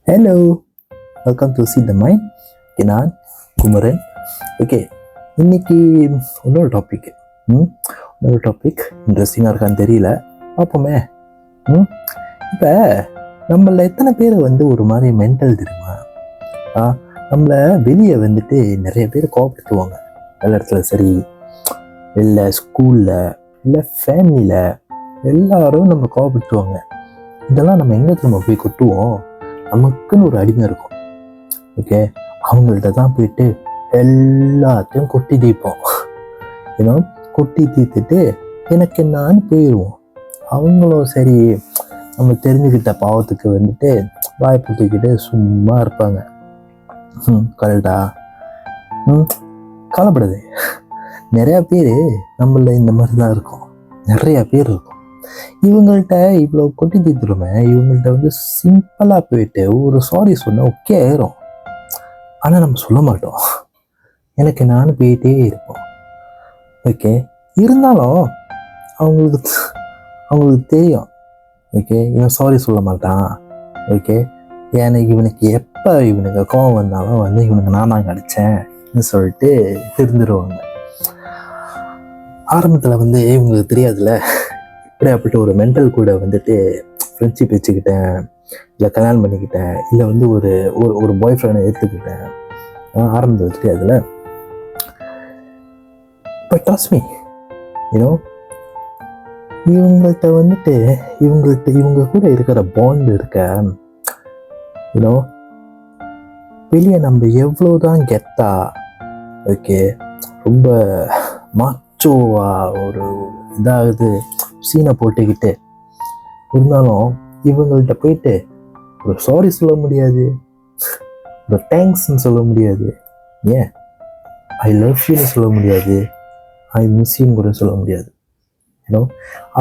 Hello, welcome to see the mind. நான் Kumaran. Okay, இன்னைக்கு இன்னொரு டாபிக் இன்ட்ரெஸ்டிங்காக இருக்கான்னு தெரியல, பார்ப்போமே. இப்போ நம்மள எத்தனை பேர் ஒரு மாதிரி மென்டல் தெரியுமா? நம்மளை வெளியே நிறைய பேர் கோபப்படுத்துவாங்க. எல்லா இடத்துல சரி, இல்லை ஸ்கூலில், இல்லை ஃபேமிலியில், எல்லாரும் நம்ம கோபப்படுத்துவாங்க. இதெல்லாம் நம்ம எங்கே நம்ம போய் கொட்டுவோம்? நமக்குன்னு ஒரு அடிமை இருக்கும். ஓகே, அவங்கள்ட்ட தான் போயிட்டு எல்லாத்தையும் கொட்டி தீர்ப்போம். ஏன்னா கொட்டி தீர்த்துட்டு எனக்கு என்னான்னு போயிடுவோம். அவங்களும் சரி, நம்ம தெரிஞ்சுக்கிட்ட பாவத்துக்கு வாய்ப்பு தூக்கிட்டு சும்மா இருப்பாங்க. கரெக்டா? கவலைப்படாது. நிறையா பேர் நம்மள இந்த மாதிரி தான் இருக்கும். நிறையா பேர் இருக்கும். இவங்கள்ட்ட இவ்வளோ கொட்டி தீர்த்துருமே, இவங்கள்ட்ட சிம்பிளாக போயிட்டு ஒரு சாரி சொன்னால் ஓகே ஆயிரும். ஆனால் நம்ம சொல்ல மாட்டோம். எனக்கு நானும் போயிட்டே இருப்போம். ஓகே, இருந்தாலும் அவங்களுக்கு தெரியும். ஓகே, இவன் சாரி சொல்ல மாட்டான். ஓகே, இவனுக்கு எப்போ இவனுக்கு கோவம் வந்தாலும் இவனுக்கு நான் தாங்க அடித்தேன்னு சொல்லிட்டு தெரிஞ்சிருவாங்க. ஆரம்பத்தில் இவங்களுக்கு தெரியாதுல்ல, இப்படியாப்பட்ட ஒரு மென்டல் கூட ஃப்ரெண்ட்ஷிப் வச்சுக்கிட்டேன், இல்லை கல்யாணம் பண்ணிக்கிட்டேன், இல்லை ஒரு ஒரு பாய் ஃப்ரெண்டை ஏற்றுக்கிட்டேன். ஆரம்பத்தில் தெரியாதுல்ல. பட் ட்ரஸ்ட் மீ, இவங்கள்ட்ட இவங்க கூட இருக்கிற பாண்ட் இருக்க, வெளியே நம்ம எவ்வளோதான் கெத்தா, ஓகே, ரொம்ப மாச்சோவா ஒரு இதாகுது சீனை போட்டுக்கிட்டு இருந்தாலும் இவங்கள்ட்ட போயிட்டு ஒரு சாரி சொல்ல முடியாது, ஒரு தேங்க்ஸ்ன்னு சொல்ல முடியாது, ஏன் ஐ லவ் யூன்னு சொல்ல முடியாது, ஐ மிஸ் யூன்னு கூட சொல்ல முடியாது.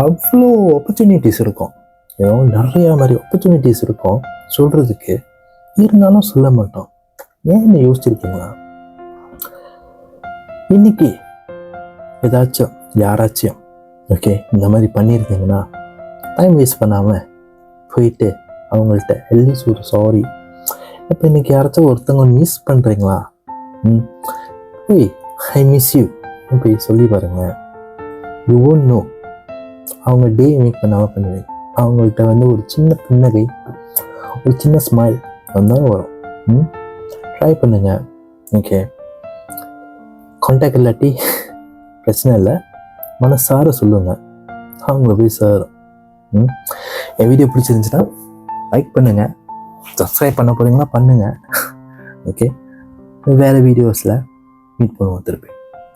அவ்வளோ ஆப்பர்ச்சுனிட்டிஸ் இருக்கும். நிறையா மாதிரி ஆப்பர்ச்சுனிட்டிஸ் இருக்கும் சொல்கிறதுக்கு, இருந்தாலும் சொல்ல மாட்டோம். ஏன்னு யோசிச்சிருக்கீங்களா? இன்னைக்கு ஏதாச்சும் யாராச்சும் ஓகே இந்த மாதிரி பண்ணியிருந்தீங்கன்னா, டைம் வேஸ்ட் பண்ணாமல் போயிட்டு அவங்கள்ட்ட அட்லீஸ்ட் ஒரு சாரி. இப்போ இன்றைக்கி யாராச்சும் ஒருத்தவங்க மிஸ் பண்ணுறீங்களா? போய் ஐ மிஸ் யூ போய் சொல்லி பாருங்கள். யூ ஓன்ட் நோ, அவங்க டே மேக் பண்ணாமல் பண்ணுவீங்க. அவங்கள்ட்ட ஒரு சின்ன புன்னகை, ஒரு சின்ன ஸ்மைல் வந்தாலும் வரும். ட்ரை பண்ணுங்கள். ஓகே, கான்டாக்ட் இல்லாட்டி பிரச்சனை இல்லை, மனசார சொல்லுங்கள், அவங்கள போய் சேரும். என் வீடியோ பிடிச்சிருந்துச்சுன்னா லைக் பண்ணுங்கள், சப்ஸ்கிரைப் பண்ண போகிறீங்களா பண்ணுங்கள். ஓகே, வேறு வீடியோஸில் மீட் பண்ணுவோம் திருப்பி.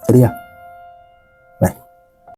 சரியா?